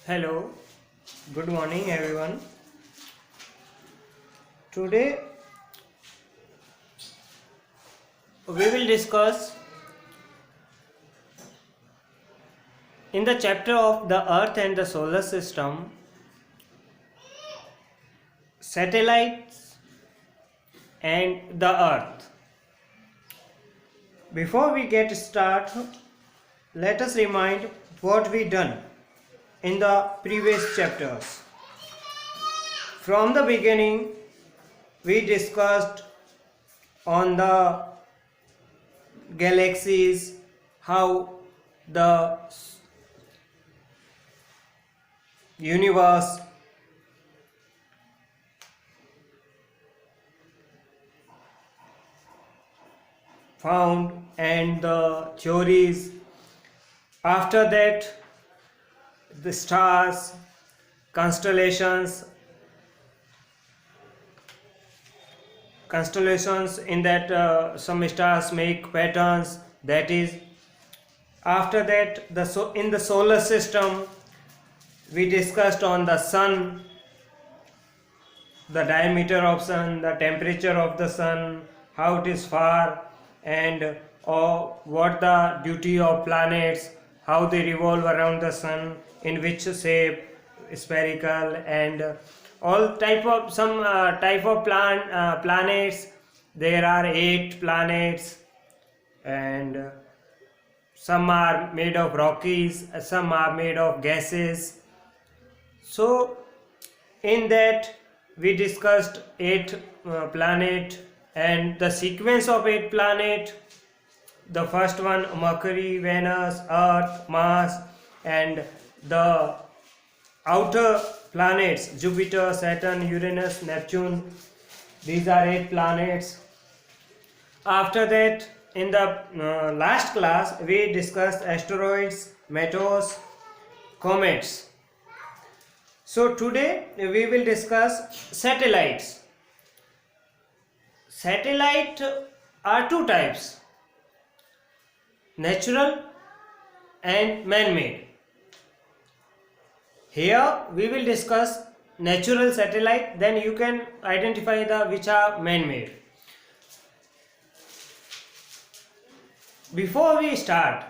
Hello, good morning everyone. Today we will discuss in the chapter of the Earth and the solar system satellites and the Earth. Before we get started, let us remind what we done in the previous chapters. From the beginning, we discussed on the galaxies, how the universe found and the theories. After that, the stars, constellations in that some stars make patterns. That is, after that, in the solar system we discussed on the sun, the diameter of sun, the temperature of the sun, how it is far, and what the duty of planets, how they revolve around the sun, in which shape, spherical, and all type of planets. There are 8 planets, and some are made of rockies, some are made of gases. So in that we discussed 8 planet and the sequence of 8 planet. The first one, Mercury, Venus, Earth, Mars, and the outer planets, Jupiter, Saturn, Uranus, Neptune. These are 8 planets. After that, in the last class, we discussed asteroids, meteors, comets. So today we will discuss satellites. Satellite are 2 types: natural and man-made. Here we will discuss natural satellite, then you can identify the which are man-made. Before we start,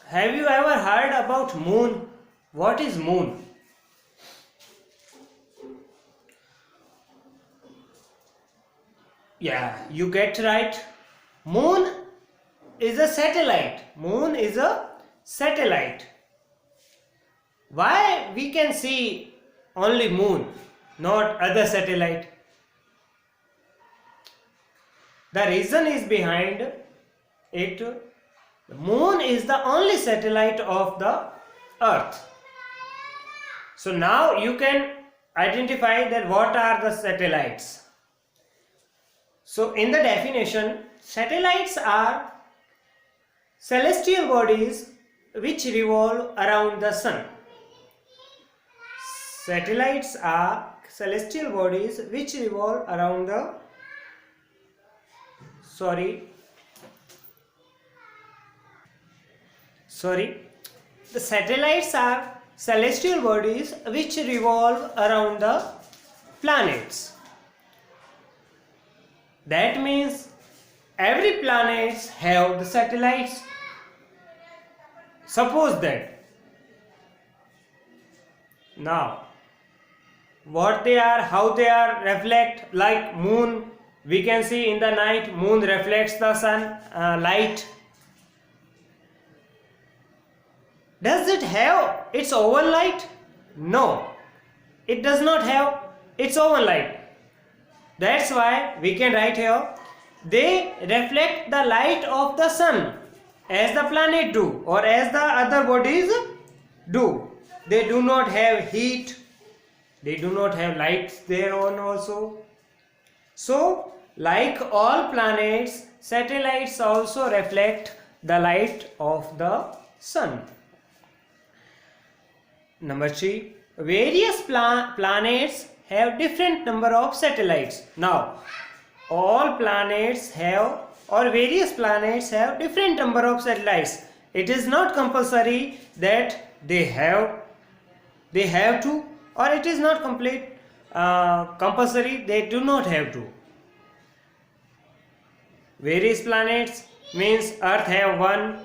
have you ever heard about moon? What is moon? Yeah, you get right. Moon is a satellite. Moon is a satellite. Why we can see only moon, not other satellite? The reason is behind it. The moon is the only satellite of the Earth. So now you can identify that what are the satellites. So in the definition, satellites are celestial bodies which revolve around the sun. Satellites are celestial bodies which revolve around the the satellites are celestial bodies which revolve around the planets. That means every planet have the satellites. Suppose that. Now, what they are, how they are reflect, like moon. We can see in the night, moon reflects the sun light. Does it have its own light? No, it does not have its own light. That's why we can write here, they reflect the light of the sun as the planet do, or as the other bodies do. They do not have heat, they do not have lights their own also. So, like all planets, satellites also reflect the light of the sun. Number 3, various planets have different number of satellites. Now, all planets have, or various planets have different number of satellites. It is not compulsory that they have to, or it is not complete compulsory, they do not have to. Various planets means Earth have one,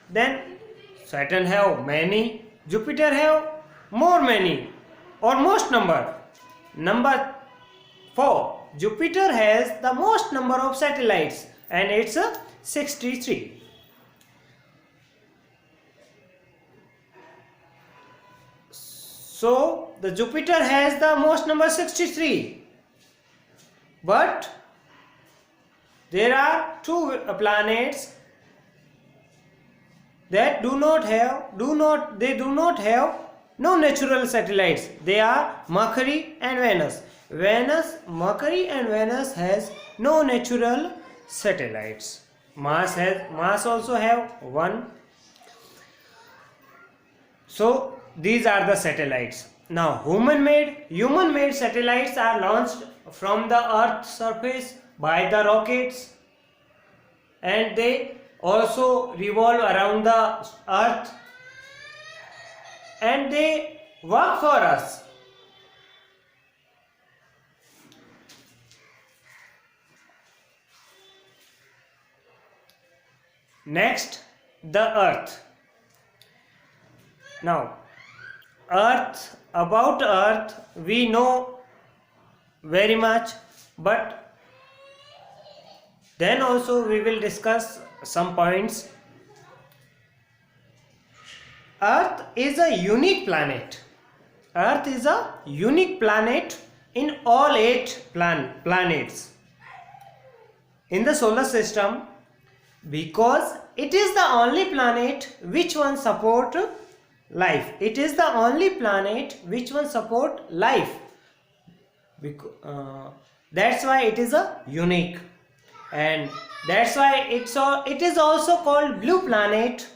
then Saturn have many, Jupiter have more many, or most number. Number 4, Jupiter has the most number of satellites, and it's 63. So the Jupiter has the most number 63, but there are two planets that do not have no natural satellites. They are Mercury and Venus. Mercury and Venus has no natural satellites. Mars also have one. So these are the satellites. Now human-made satellites are launched from the Earth's surface by the rockets, and they also revolve around the Earth, and they work for us. Next, the Earth. Now, about Earth we know very much, but then also we will discuss some points. Earth is a unique planet. Earth is a unique planet in all 8 planets in the solar system, because it is the only planet which one support life. It is the only planet which one support life. That's why it is a unique, and that's why it is also called blue planet.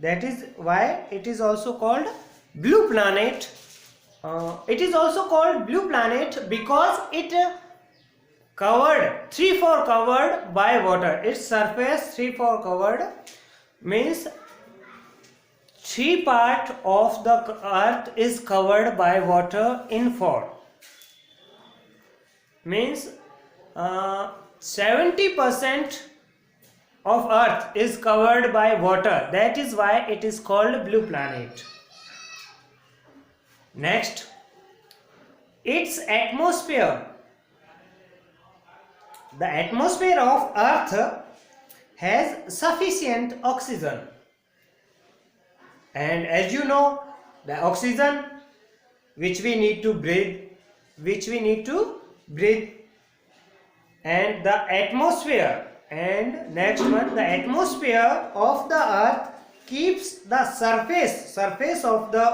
That is why it is also called blue planet. It is also called blue planet because it covered 3/4 covered by water. Its surface 3/4 covered means 3 part of the Earth is covered by water in 4. Means 70% of Earth is covered by water. That is why it is called blue planet. Next, its atmosphere. The atmosphere of Earth has sufficient oxygen, and as you know, the oxygen which we need to breathe, and the atmosphere, and next one, the atmosphere of the Earth keeps the surface of the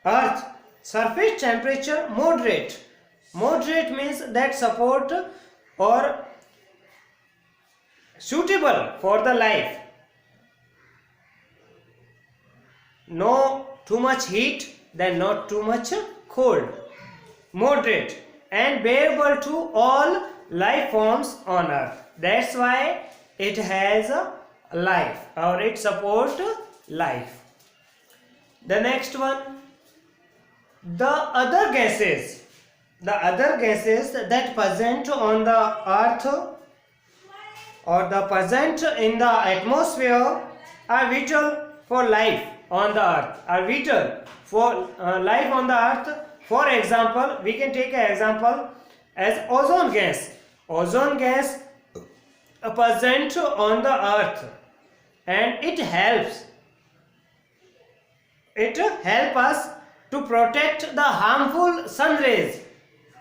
Earth surface temperature moderate. Moderate means that support or suitable for the life. No too much heat, then not too much cold. Moderate and bearable to all life forms on Earth. That's why it has a life, or it supports life. The next one, the other gases that present on the Earth or the present in the atmosphere are vital for life on the Earth. Are vital for life on the Earth. For example, we can take an example as ozone gas. Ozone gas present on the Earth, and it helps us to protect the harmful sun rays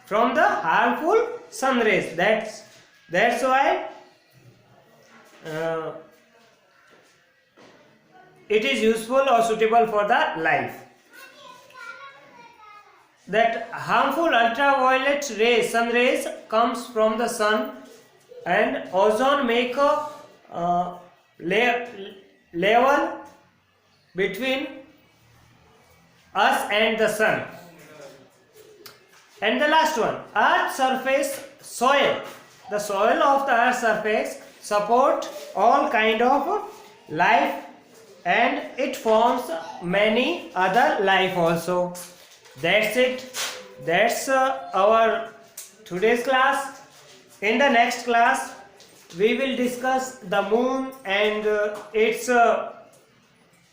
from the harmful sun rays. That's why it is useful or suitable for the life. That harmful ultraviolet rays, sun rays, comes from the sun, and ozone make a level between us and the sun. And the last one, Earth surface soil. The soil of the Earth surface support all kind of life and it forms many other life also. That's it. That's our today's class. In the next class we will discuss the moon and its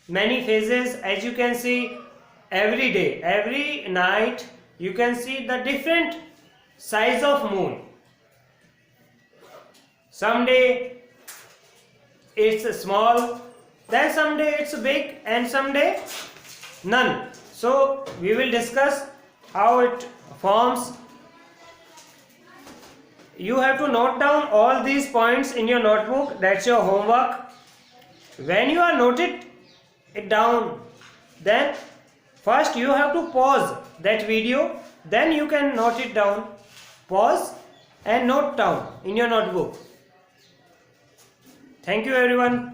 many phases. As you can see, every day, every night you can see the different size of moon. Someday it's small, then someday it's big, and someday none. So we will discuss how it forms. You have to note down all these points in your notebook. That's your homework. When you are noted it down, then first you have to pause that video, then you can note it down. Pause and note down in your notebook. Thank you everyone.